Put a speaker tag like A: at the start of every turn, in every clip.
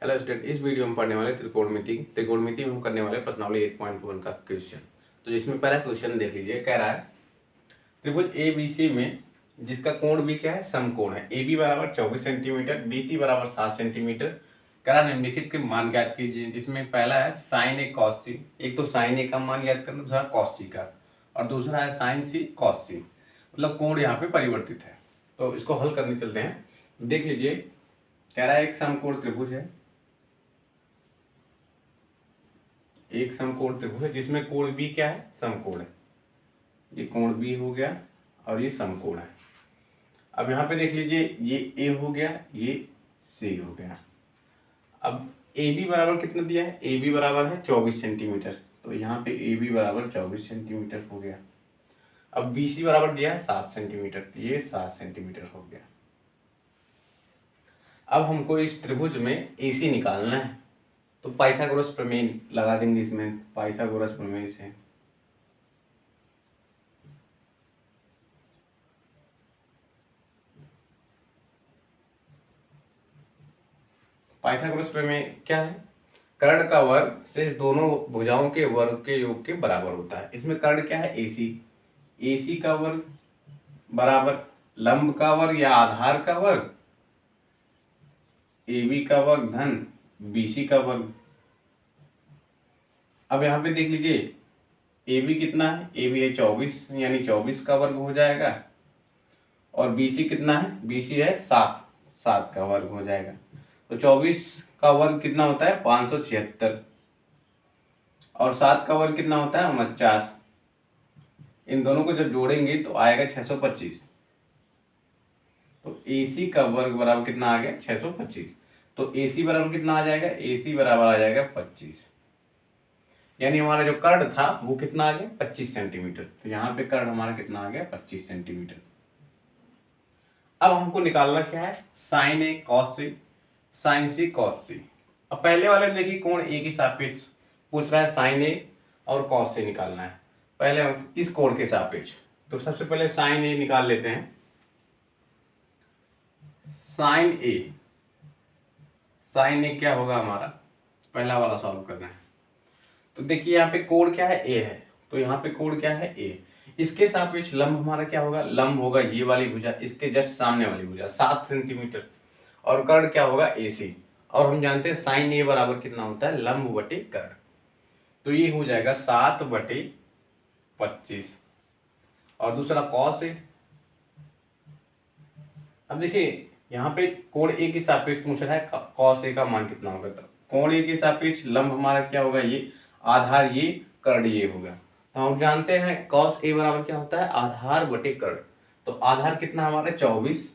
A: Hello student, इस video में पढ़ने वाले त्रिकोणमिति में हम करने वाले प्रश्नावली 8.1 का क्वेश्चन। तो जिसमें पहला क्वेश्चन देख लीजिए, कह रहा है त्रिभुज ए बी सी में जिसका कोण भी क्या है, समकोण है। ए बी बराबर 24 सेंटीमीटर, बी सी बराबर 7 सेंटीमीटर। कह रहा निम्नलिखित के मान ज्ञात कीजिए, जिसमें पहला है साइन ए कॉस सी। एक तो साइन ए का मान ज्ञात करना, दूसरा कॉस सी का, और दूसरा है साइन सी कॉस सी। मतलब कोण यहाँ पे परिवर्तित है। तो इसको हल करने चलते हैं। देख लीजिए, कह रहा है एक समकोण त्रिभुज है, एक समकोण त्रिभुज है जिसमें कोण भी क्या है, समकोण है। ये कोण भी हो गया और ये समकोण है। अब यहाँ पे देख लीजिए, ये ए हो गया, ये सी हो गया। अब ए बी बराबर कितना दिया है, ए बी बराबर है 24 सेंटीमीटर। तो यहाँ पे ए बी बराबर 24 सेंटीमीटर हो गया। अब बी सी बराबर दिया है 7 सेंटीमीटर, तो ये 7 सेंटीमीटर हो गया। अब हमको इस त्रिभुज में ए सी निकालना है, तो पाइथागोरस प्रमेय लगा देंगे इसमें, पाइथागोरस प्रमेय से। पाइथागोरस प्रमेय क्या है, कर्ण का वर्ग शेष दोनों भुजाओं के वर्ग के योग के बराबर होता है। इसमें कर्ण क्या है, एसी। एसी का वर्ग बराबर लंब का वर्ग या आधार का वर्ग, ए बी का वर्ग धन बी सी का वर्ग। अब यहाँ पे देख लीजिए, ए बी कितना है, ए बी है 24, यानी 24 का वर्ग हो जाएगा। और बी सी कितना है, बी सी है 7, 7 का वर्ग हो जाएगा। तो 24 का वर्ग कितना होता है, 576। और 7 का वर्ग कितना होता है, 49। इन दोनों को जब जोड़ेंगे तो आएगा 625। तो ए सी का वर्ग बराबर कितना आ गया, 625। तो ए सी बराबर कितना आ जाएगा, ए सी बराबर आ जाएगा 25। यानी हमारा जो कर्ण था वो कितना आ गया, 25 सेंटीमीटर। तो यहाँ पे कर्ण हमारा कितना आ गया, 25 सेंटीमीटर। अब हमको निकालना क्या है, साइन ए कॉस सी, साइन सी कॉस सी। अब पहले वाले में देखिए कोण ए के सापेक्ष पूछ रहा है, साइन ए और कॉस से निकालना है। पहले हम इस कोण के सापेक्ष, तो सबसे पहले साइन ए निकाल लेते हैं। साइन ए, साइन ए क्या होगा हमारा, पहला वाला सॉल्व करना है। तो देखिए यहाँ पे कोण क्या है, ए है, तो यहाँ पे कोण क्या है, ए। इसके सापेक्ष लंब हमारा क्या होगा, लंब होगा ये वाली भुजा, इसके जस्ट सामने वाली भुजा 7 सेंटीमीटर। और कर्ण क्या होगा, ए सी। और हम जानते हैं साइन ए बराबर कितना होता है, लंब बटे कर्ण। तो ये हो जाएगा 7/25। और दूसरा कॉस ए। अब देखिए यहाँ पे कोण ए के सापेक्ष पूछ रहा है, कॉस ए का मान कितना होगा। तो कोण ए के सापेक्ष लंब हमारा क्या होगा, ये आधार, ये कर्ण ये होगा। तो हम जानते हैं कॉस ए बराबर क्या होता है, आधार बटे कर्ण। तो आधार कितना हमारा 24,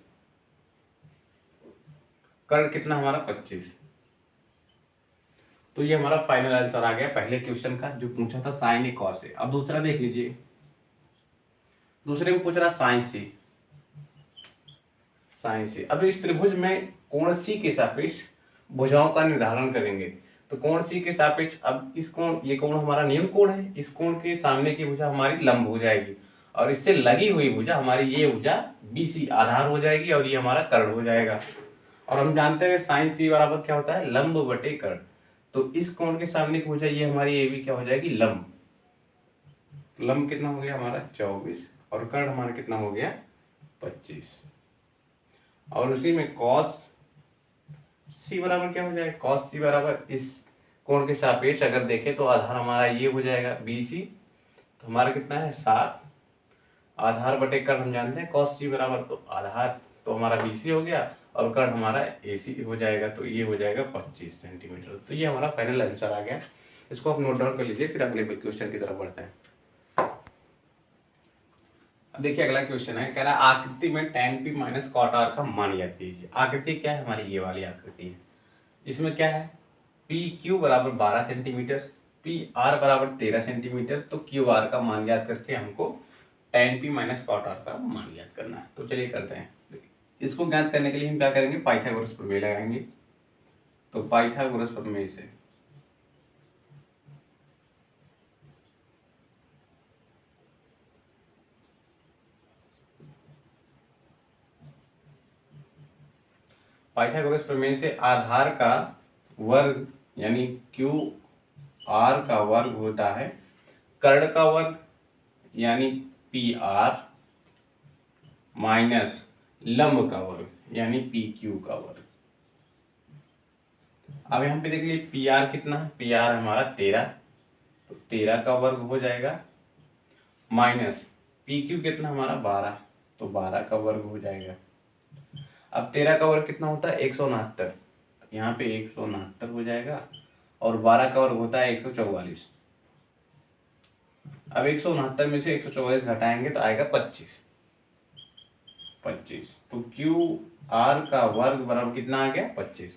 A: कर्ण कितना हमारा 25। तो ये हमारा फाइनल आंसर आ गया पहले क्वेश्चन का, जो पूछा था साइन ए कॉस ए। अब दूसरा देख लीजिए, दूसरे में पूछ रहा साइन सी, साइन सी। अब इस त्रिभुज में कोण सी के सापेक्ष भुजाओं का निर्धारण करेंगे। तो कोण सी के सापेक्ष, अब इस कोण, ये कोण हमारा नियम कोण है, इस कोण के सामने की भुजा हमारी लंब हो जाएगी, और इससे लगी हुई भुजा हमारी ये भुजा बी सी आधार हो जाएगी, और ये हमारा कर्ण हो जाएगा। और हम जानते हैं साइन सी बराबर क्या होता है, लंब बटे कर्ण। तो इस कोण के सामने की भुजा ये हमारी ए बी क्या हो जाएगी, लंब। लंब कितना हो गया हमारा 24, और कर्ण हमारा कितना हो गया 25। और उसी में कॉस सी बराबर क्या हो जाएगा, कॉस सी बराबर इस कोण के सापेक्ष अगर देखें तो आधार हमारा ये हो जाएगा बी सी। तो हमारा कितना है 7, आधार बटे कर्ण हम जानते हैं कॉस सी बराबर, तो आधार तो हमारा बी सी हो गया, और कर्ण हमारा ए सी हो जाएगा। तो ये हो जाएगा 25 सेंटीमीटर। तो ये हमारा फाइनल आंसर आ गया। इसको आप नोट डाउन कर लीजिए, फिर अगले क्वेश्चन की तरफ बढ़ते हैं। देखिए अगला क्वेश्चन है, कह रहा है आकृति में tan p minus cot R का मान ज्ञात कीजिए। आकृति क्या है हमारी, ये वाली आकृति है, जिसमें क्या है पी क्यू बराबर 12 सेंटीमीटर, पी आर बराबर 13 सेंटीमीटर। तो क्यू आर का मान ज्ञात करके हमको tan p minus cot R का मान ज्ञात करना है। तो चलिए करते हैं। इसको ज्ञात करने के लिए हम क्या करेंगे, पाइथागोरस प्रमेय लगाएंगे। तो पाइथागोरस प्रमेय से आधार का वर्ग यानी क्यू आर का वर्ग होता है कर्ण का वर्ग यानी पी आर माइनस लंब का वर्ग यानी पी क्यू का वर्ग। अब यहाँ पे देख लीजिए पी आर कितना है, पी आर हमारा 13, तो 13 का वर्ग हो जाएगा माइनस पी क्यू कितना हमारा 12, तो 12 का वर्ग हो जाएगा। अब 13 का वर्ग कितना होता है 169, यहाँ पे 169 हो जाएगा और 12 का वर्ग होता है 144। अब 169 में से 144 घटाएंगे तो आएगा 25। तो क्यू आर का वर्ग बराबर कितना आ गया 25।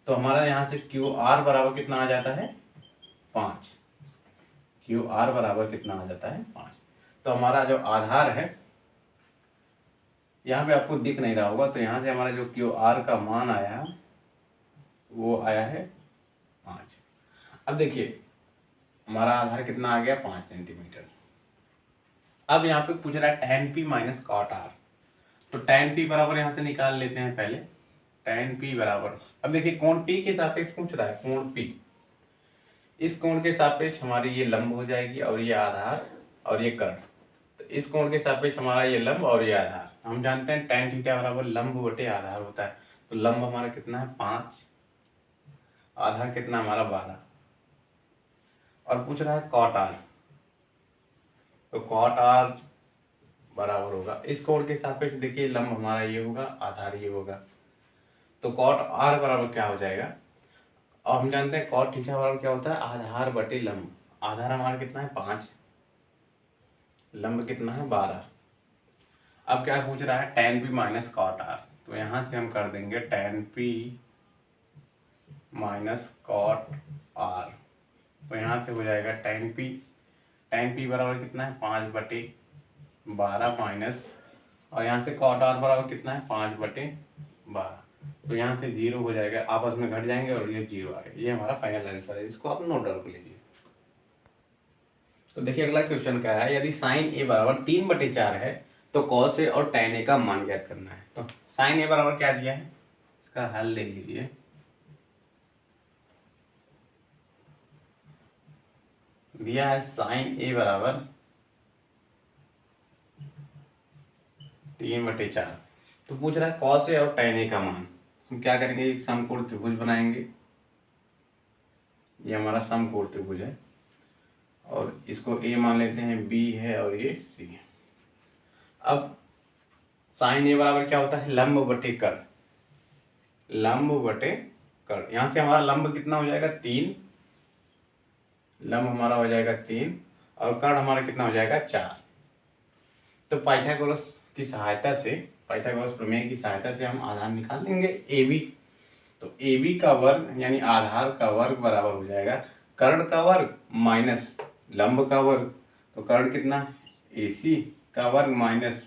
A: तो हमारा यहाँ से क्यू आर बराबर कितना आ जाता है 5। क्यू आर बराबर कितना आ जाता है 5। तो हमारा जो आधार है यहाँ पे आपको दिख नहीं रहा होगा, तो यहाँ से हमारा जो क्यू आर का मान आया वो आया है 5। अब देखिए हमारा आधार कितना आ गया 5 सेंटीमीटर। अब यहाँ पे पूछ रहा है tan p minus cot R, तो tan p बराबर यहाँ से निकाल लेते हैं पहले। tan p बराबर, अब देखिए कोण p के सापेक्ष पूछ रहा है, कोण p, इस कोण के सापेक्ष हमारी ये लंब हो जाएगी और ये आधार और ये कर्ण। तो इस कोण के सापेक्ष हमारा ये लंब और ये आधार, हम जानते हैं tan थीटा बराबर लंब बटे आधार होता है। तो लंब हमारा कितना है 5, आधार कितना हमारा 12, और पूछ रहा है कॉट आर, तो कॉट आर बराबर होगा इस कोण के सापेक्ष, देखिए लंब हमारा ये होगा, आधार ये होगा, तो कॉट आर बराबर क्या हो जाएगा। और हम जानते हैं कॉट थीटा बराबर क्या होता है आधार बटे लंब। आधार हमारा कितना है 5, लंब कितना है 12। अब क्या पूछ रहा है tan p minus cot R, तो यहाँ से हम कर देंगे tan p minus cot R, तो यहाँ से हो जाएगा tan p बराबर कितना है 5/12 माइनस, और यहाँ से कॉट आर बराबर कितना है 5/12, तो यहाँ से 0 हो जाएगा, आपस में घट जाएंगे और ये 0 आ गया। ये हमारा फाइनल आंसर है, इसको आप नोट डाउन कर लीजिए। तो देखिए अगला क्वेश्चन क्या है, यदि साइन ए बराबर 3/4 है तो कॉस ए और tan ए का मान ज्ञात करना है। तो साइन ए बराबर क्या दिया है, इसका हल ले लीजिए। दिया है साइन ए बराबर 3/4, तो पूछ रहा है कॉस ए और tan ए का मान। हम क्या करेंगे, एक समकोण त्रिभुज बनाएंगे, ये हमारा समकोण त्रिभुज है और इसको ए मान लेते हैं, बी है और ये सी है। अब साइन ए बराबर क्या होता है लंब बटे कर्ण, लंब बटे कर्ण। यहाँ से हमारा लंब कितना हो जाएगा 3, लंब हमारा हो जाएगा 3 और कर्ण हमारा कितना हो जाएगा 4। तो पाइथागोरस की सहायता से, पाइथागोरस प्रमेय की सहायता से हम आधार निकाल लेंगे ए बी। तो ए बी का वर्ग यानी आधार का वर्ग बराबर हो जाएगा कर्ण का वर्ग माइनस लंब का वर्ग। तो कर्ण कितना ए सी का वर्ग माइनस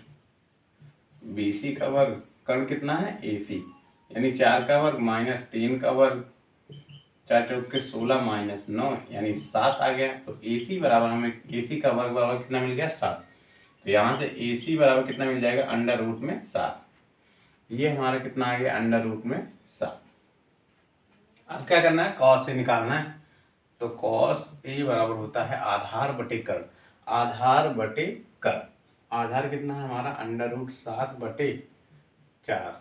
A: बी सी का वर्ग, कर्ण कितना है ए सी, यानी 4 का वर्ग माइनस 3 का वर्ग, 4 चौक के 16 माइनस 9 यानी 7 आ गया। तो ए सी बराबर हमें, ए सी का वर्ग बराबर कितना मिल गया 7। तो यहाँ से ए सी बराबर कितना मिल जाएगा अंडर रूट में 7। ये हमारा कितना आ गया अंडर रूट में 7। अब क्या करना है कॉस से निकालना है, तो कॉस ए बराबर होता है आधार बटे कर्ण, आधार बटे कर्ण। आधार कितना है हमारा अंडर रूट 7/4,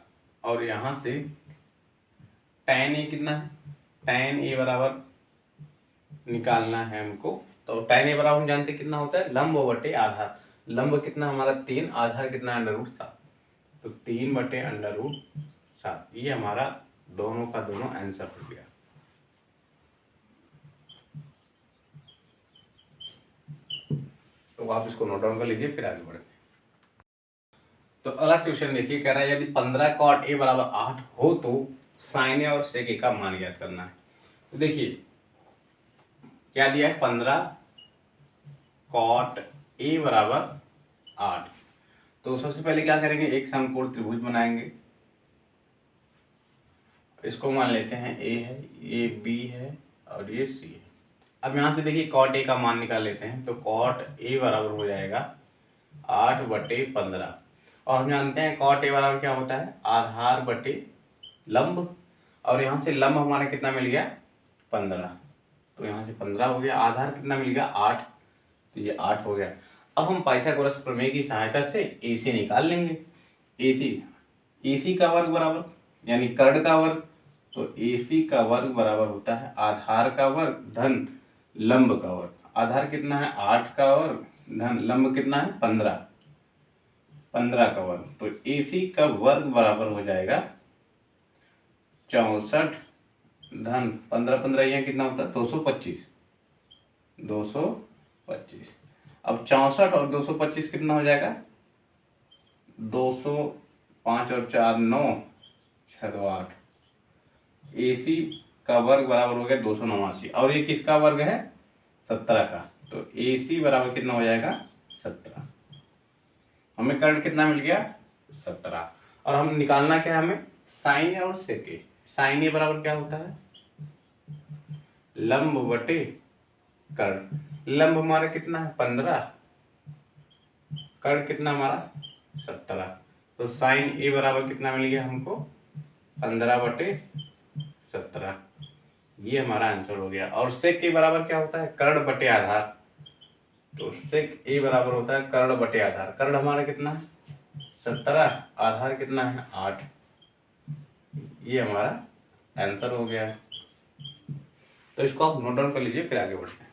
A: और यहाँ से tan ए कितना है, tan ए बराबर निकालना है हमको। तो tan ए बराबर हम जानते कितना होता है लंब बटे आधार, लंब कितना हमारा 3, आधार कितना अंडर रूट 7, तो 3/√7। ये हमारा दोनों का दोनों आंसर हो गया। तो आप इसको नोट डाउन कर लीजिए, फिर आगे बढ़ते हैं। तो अगला क्वेश्चन देखिए, कह रहा है यदि 15 कॉट ए बराबर 8 हो तो साइन ए और सेक ए का मान ज्ञात करना है। तो देखिए क्या दिया है 15 कॉट ए बराबर 8। तो सबसे पहले क्या करेंगे, एक समकोण त्रिभुज बनाएंगे, इसको मान लेते हैं ए है, ये बी है और ये सी है। अब यहाँ से देखिए कॉट ए का मान निकाल लेते हैं, तो कॉट ए बराबर हो जाएगा 8/15, और हम जानते हैं कॉट ए बराबर क्या होता है आधार बटे लंब, और यहाँ से लंब हमारा कितना मिल गया 15, तो यहाँ से 15 हो गया। आधार कितना मिल गया 8, तो ये 8 हो गया। अब हम पाइथागोरस प्रमेय की सहायता से AC निकाल लेंगे। AC का वर्ग बराबर यानी कर्ण का वर्ग, तो AC का वर्ग बराबर होता है आधार का वर्ग धन लंब का वर्ग। आधार कितना है 8 का वर्ग धन लंब कितना है 15 का वर्ग, तो AC का वर्ग बराबर हो जाएगा 64 धन 15 15 यहाँ कितना होता है 225। अब 64 और 225 कितना हो जाएगा 200, 5 और 4 9, 6 2 8। AC का वर्ग बराबर हो गया 289, और ये किसका वर्ग है 17 का, तो AC बराबर कितना हो जाएगा 17। हमें कर्ण कितना मिल गया 17, और हम निकालना क्या है हमें साइन ए और सेक ए। साइन ए बराबर क्या होता है लंब बटे कर्ण। लंब हमारा कितना है 15, कर्ण कितना हमारा 17, तो साइन ए बराबर कितना मिल गया हमको 15/17। ये हमारा आंसर हो गया। और सेक ए बराबर क्या होता है कर्ण बटे आधार, तो सेक ए बराबर होता है कर्ण बटे आधार। कर्ण हमारा कितना है 17, आधार कितना है 8। ये हमारा आंसर हो गया। तो इसको आप नोट डाउन कर लीजिए, फिर आगे बढ़ते हैं।